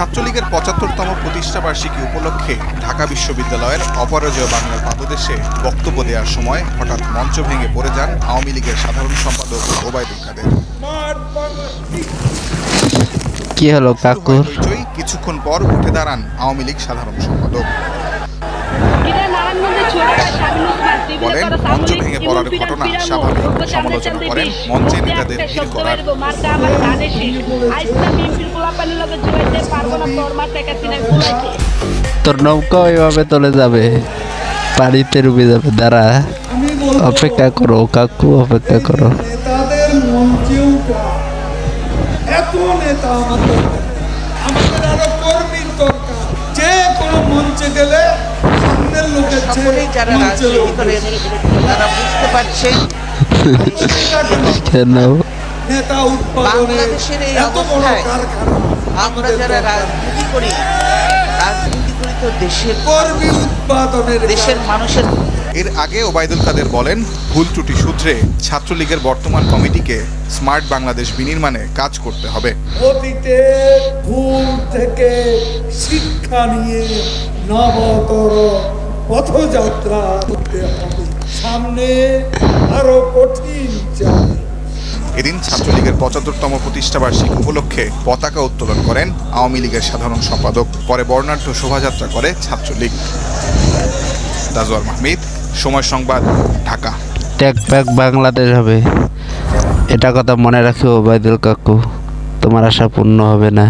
ছাত্রলীগের ৭৫তম প্রতিষ্ঠাবার্ষিকী উপলক্ষে ঢাকা বিশ্ববিদ্যালয়ের অপরাজেয় বাংলার পাদদেশে বক্তব্য দেওয়ার সময় হঠাৎ মঞ্চ ভেঙে পড়ে যান আওয়ামী লীগের সাধারণ সম্পাদক ওবায়দুল কাদের। কি হলো কাকুর? কিছুক্ষণ পর উঠে দাঁড়ান আওয়ামী লীগ সাধারণ সম্পাদক। বলেন, মঞ্চ ভেঙে পড়ার ঘটনা স্বাভাবিক, সমালোচনা করেন মঞ্চে নেতাদের ভিড় করার। তোর নৌকা এভাবে চলে যাবে, পানিতে ডুবে যাবে। দাঁড়া, অপেক্ষা করো কাকু, অপেক্ষা করো। নেতাদের মঞ্চেও এত নেতা আমাদের আরো কর্মীর দরকার। যে কোনো মঞ্চে গেলে সামনের লোকের সকলেই যারা রাজনীতি করেন তারা বুঝতে পারছেন কেন নেতা বাংলাদেশের এই অবস্থায় আমরা যারা রাজনীতি করি তো দেশের কর্মী উৎপাদনের দেশের মানুষের। এর আগে ওবায়দুল কাদের বলেন, ভুল ত্রুটি শুধরে ছাত্রলীগের বর্তমান কমিটিকে স্মার্ট বাংলাদেশ বিনির্মাণে কাজ করতে হবে। অতীতের ভুল থেকে শিক্ষা নিয়ে নবতর পথযাত্রা করতে হবে। সামনে আরো কঠিন চ্যালেঞ্জ। এদিন ছাত্রলীগের ৭৫তম প্রতিষ্ঠাবার্ষিকী উপলক্ষে পতাকা উত্তোলন করেন আওয়ামী লীগের সাধারণ সম্পাদক। পরে বর্ণাঢ্য শোভাযাত্রা করে ছাত্রলীগ। তাজওয়ার মাহমিদ, সময় সংবাদ, ঢাকা। টেক ব্যাক বাংলাদেশ হবে, এটা কথা মনে রাখিও ওবায়দুল কাকু, তোমার আশা পূর্ণ হবে না।